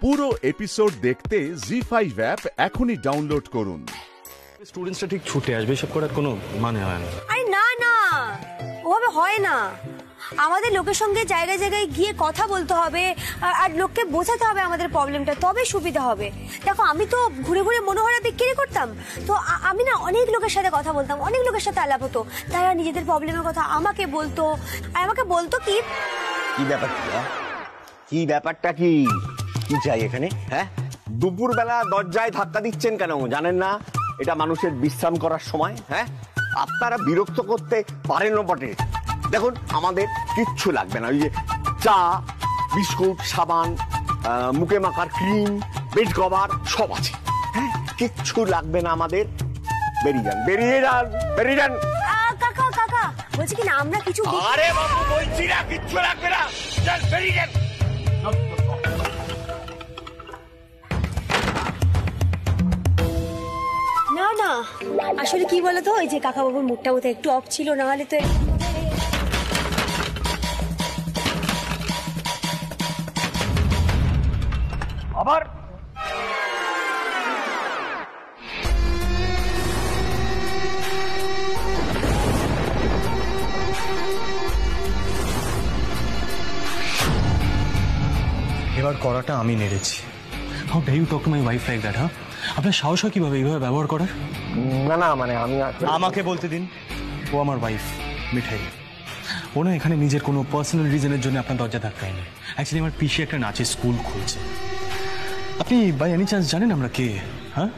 পুরো এপিসোড দেখতে জি5 অ্যাপ এখনই ডাউনলোড করুন। স্টুডেন্টসরা ঠিক ছুটে আসবে, এসব করার কোনো মানে হয় না। আরে না না, ওভাবে হয় না। আমাদের লোকের সঙ্গে জায়গায় জায়গায় গিয়ে কথা বলতে হবে আর লোককে বোঝাতে হবে আমাদের প্রবলেমটা, তবে সুবিধা হবে। দেখো আমি তো ঘুরে ঘুরে মনোহরা বিক্রি করতাম, তো আমি না অনেক লোকের সাথে কথা বলতাম, অনেক লোকের সাথে আলাপ হতো, তারা নিজেদের প্রবলেমের কথা আমাকে বলতো আর আমাকে বলতো কি ব্যাপারটা কি চাই এখানে? হ্যাঁ, দুপুর বেলা দরজায় ধাক্কা দিচ্ছেন কেন? জানেন না এটা মানুষের বিশ্রাম করার সময়? হ্যাঁ, আপনারা বিরক্ত করতে পারেন বটে। দেখুন আমাদের কিচ্ছু লাগবে না, ওই যে চা, বিস্কুট, সাবান, মুখে মাখার ক্রিম, বেড কভার সব আছে। হ্যাঁ, কিচ্ছু লাগবে না আমাদের। বেরিয়ে যান, বেরিয়ে যান, বেরিয়ে যান। কাকা কাকা বলছি কি না, আমরা কিছু আরে বাবু বলছি না, কিচ্ছু লাগবে না, বেরিয়ে যান। না না, আসলে কি বলতো, ওই যে কাকা বাবুর মুখটা বোধহয় একটু অফ ছিল, না হলে তো আবার এবার করাটা আমি নেড়েছি। How dare you talk to my wife like that? হ্যাঁ, আপনার সাহস হয় কিভাবে এইভাবে ব্যবহার করার? না না, মানে আমি আমাকে বলতে দিন। ও আমার ওয়াইফ মিঠাই। ও না এখানে নিজের কোনো পার্সোনাল রিজনের জন্য আপনার দরজা ধাক্কায়নি। অ্যাকচুয়ালি আমার পিসি একটা নাচের স্কুল খুলছে। আপনি বাই এনি চান্স জানেন আমরা কে? হ্যাঁ,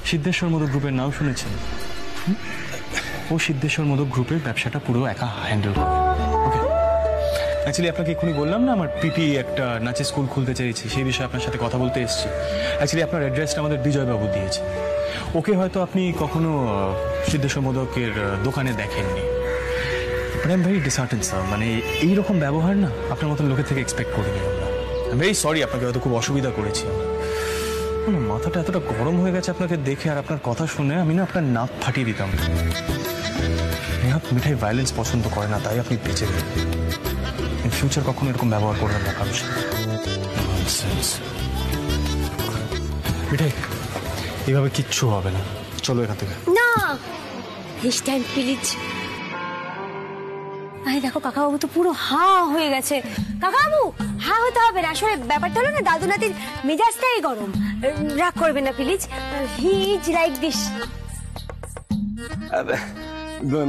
সিদ্ধেশ্বর মোদক গ্রুপের নাম শুনেছেন? ও সিদ্ধেশ্বর মোদক গ্রুপের ব্যবসাটা পুরো একা হ্যান্ডেল করে। ওকে, অ্যাকচুয়ালি আপনাকে এক্ষুনি বললাম না আমার পিপি একটা নাচের স্কুল খুলতে চাইছি, সেই বিষয়ে আপনার সাথে কথা বলতে এসেছি। অ্যাকচুয়ালি আপনার অ্যাড্রেসটা আমাদের বিজয়বাবু দিয়েছে। ওকে হয়তো আপনি কখনো সিদ্ধেশ্বর মোদকের দোকানে দেখেননি। But I am very disheartened sir, মানে এইরকম ব্যবহার না আপনার মতন লোকের থেকে এক্সপেক্ট করিনি আমরা। আই এম ভেরি সরি, আপনাকে হয়তো খুব অসুবিধা করেছি। আমার মাথাটা এতটা গরম হয়ে গেছে আপনাকে দেখে আর আপনার কথা শুনে, আমি না আপনার নাক ফাটিয়ে দিতাম। মিঠাই ভায়োলেন্স পছন্দ করে না, তাই আপনি বেঁচে গেলেন। ইন ফিউচার কখনো এরকম ব্যবহার করবেন না কারোর সাথে। মিঠাই, এইভাবে কিচ্ছু হবে না, চলো এখান থেকে। না, স্ট্যান্ড প্লিজ। আরে দেখো কাকাবাবু তো পুরো হা হয়ে গেছে। কাকাবাবু হা হতে হবে না, আসলে ব্যাপারটা হলো না, দাদু নাতির মেজাজটাই গরম। রাগ করবেন না please, he is like this.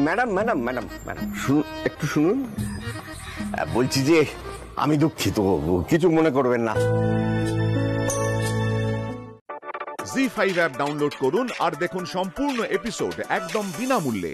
Madam madam madam madam শুনুন, একটু শুনুন। বলছি যে আমি দুঃখিত, কিছু মনে করবেন না। জি5 অ্যাপ ডাউনলোড করুন আর দেখুন সম্পূর্ণ এপিসোড একদম বিনামূল্যে।